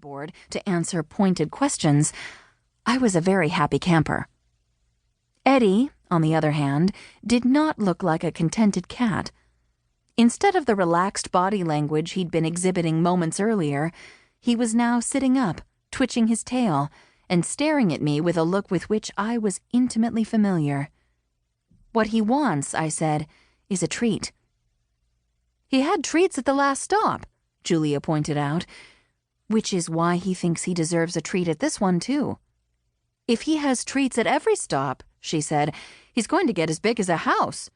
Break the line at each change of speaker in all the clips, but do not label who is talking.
board to answer pointed questions, I was a very happy camper. Eddie, on the other hand, did not look like a contented cat. Instead of the relaxed body language he'd been exhibiting moments earlier, he was now sitting up, twitching his tail, and staring at me with a look with which I was intimately familiar. "What he wants," I said, "is a treat." "He had treats at the last stop," Julia pointed out, "which is why he thinks he deserves a treat at this one, too." "If he has treats at every stop," she said, "he's going to get as big as a house."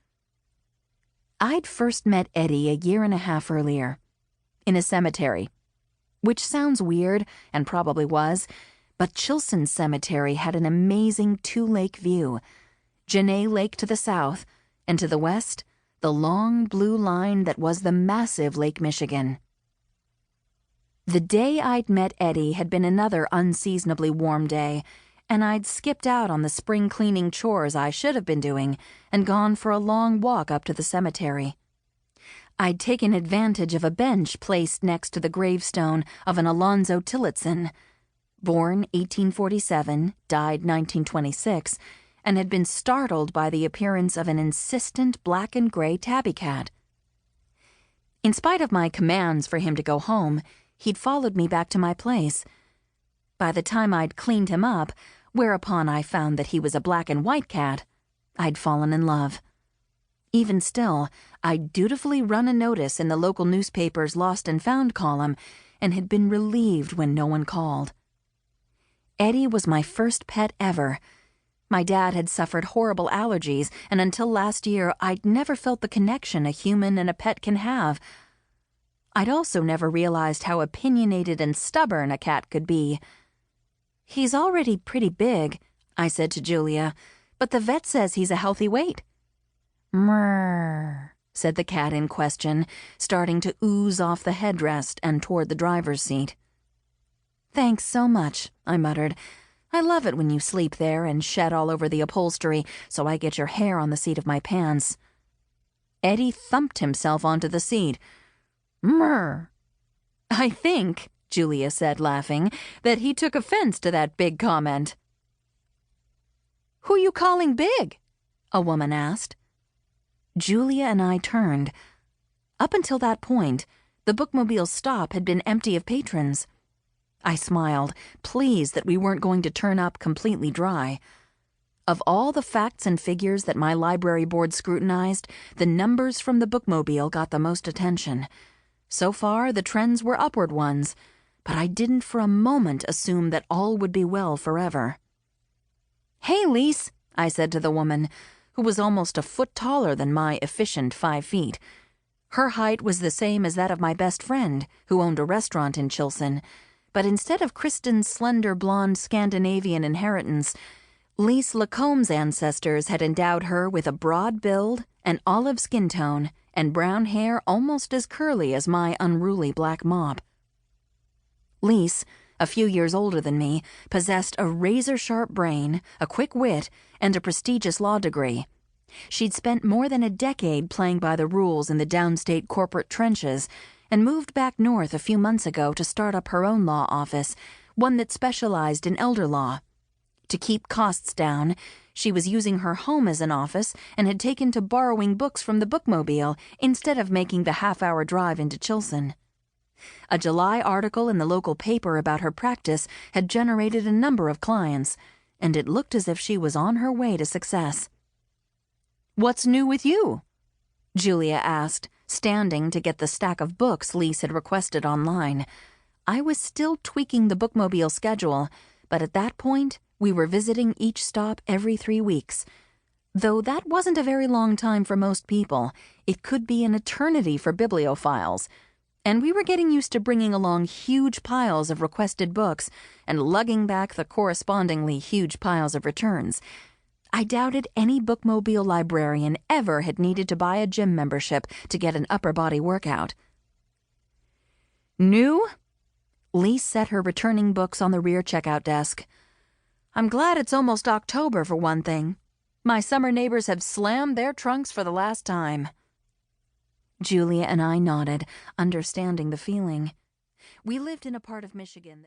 I'd first met Eddie a year and a half earlier, in a cemetery, which sounds weird, and probably was, but Chilson Cemetery had an amazing two-lake view, Jenay Lake to the south, and to the west, the long blue line that was the massive Lake Michigan. The day I'd met Eddie had been another unseasonably warm day, and I'd skipped out on the spring cleaning chores I should have been doing and gone for a long walk up to the cemetery. I'd taken advantage of a bench placed next to the gravestone of an Alonzo Tillotson, born 1847, died 1926, and had been startled by the appearance of an insistent black and gray tabby cat. In spite of my commands for him to go home, he'd followed me back to my place. By the time I'd cleaned him up, whereupon I found that he was a black and white cat, I'd fallen in love. Even still, I'd dutifully run a notice in the local newspaper's Lost and Found column and had been relieved when no one called. Eddie was my first pet ever. My dad had suffered horrible allergies, and until last year, I'd never felt the connection a human and a pet can have. I'd also never realized how opinionated and stubborn a cat could be. "He's already pretty big," I said to Julia, "but the vet says he's a healthy weight." "Mrrr," said the cat in question, starting to ooze off the headrest and toward the driver's seat. "Thanks so much," I muttered. "I love it when you sleep there and shed all over the upholstery so I get your hair on the seat of my pants." Eddie thumped himself onto the seat. "Mrrr." "I think," Julia said, laughing, "that he took offense to that big comment." "Who you calling big?" a woman asked. Julia and I turned. Up until that point, the Bookmobile stop had been empty of patrons. I smiled, pleased that we weren't going to turn up completely dry. Of all the facts and figures that my library board scrutinized, the numbers from the Bookmobile got the most attention. So far, the trends were upward ones, but I didn't for a moment assume that all would be well forever. "Hey, Lise," I said to the woman, who was almost a foot taller than my efficient 5 feet. Her height was the same as that of my best friend, who owned a restaurant in Chilson, but instead of Kristen's slender blonde Scandinavian inheritance, Lise Lacombe's ancestors had endowed her with a broad build, an olive skin tone, and brown hair almost as curly as my unruly black mop. Lise, a few years older than me, possessed a razor-sharp brain, a quick wit, and a prestigious law degree. She'd spent more than a decade playing by the rules in the downstate corporate trenches and moved back north a few months ago to start up her own law office, one that specialized in elder law. To keep costs down, she was using her home as an office and had taken to borrowing books from the Bookmobile instead of making the half-hour drive into Chilson. A July article in the local paper about her practice had generated a number of clients, and it looked as if she was on her way to success. "What's new with you?" Julia asked, standing to get the stack of books Lise had requested online. I was still tweaking the Bookmobile schedule, but at that point, we were visiting each stop every 3 weeks. Though that wasn't a very long time for most people, it could be an eternity for bibliophiles, and we were getting used to bringing along huge piles of requested books and lugging back the correspondingly huge piles of returns. I doubted any Bookmobile librarian ever had needed to buy a gym membership to get an upper body workout. "New?" Lise set her returning books on the rear checkout desk. "I'm glad it's almost October for one thing. My summer neighbors have slammed their trunks for the last time." Julia and I nodded, understanding the feeling. We lived in a part of Michigan that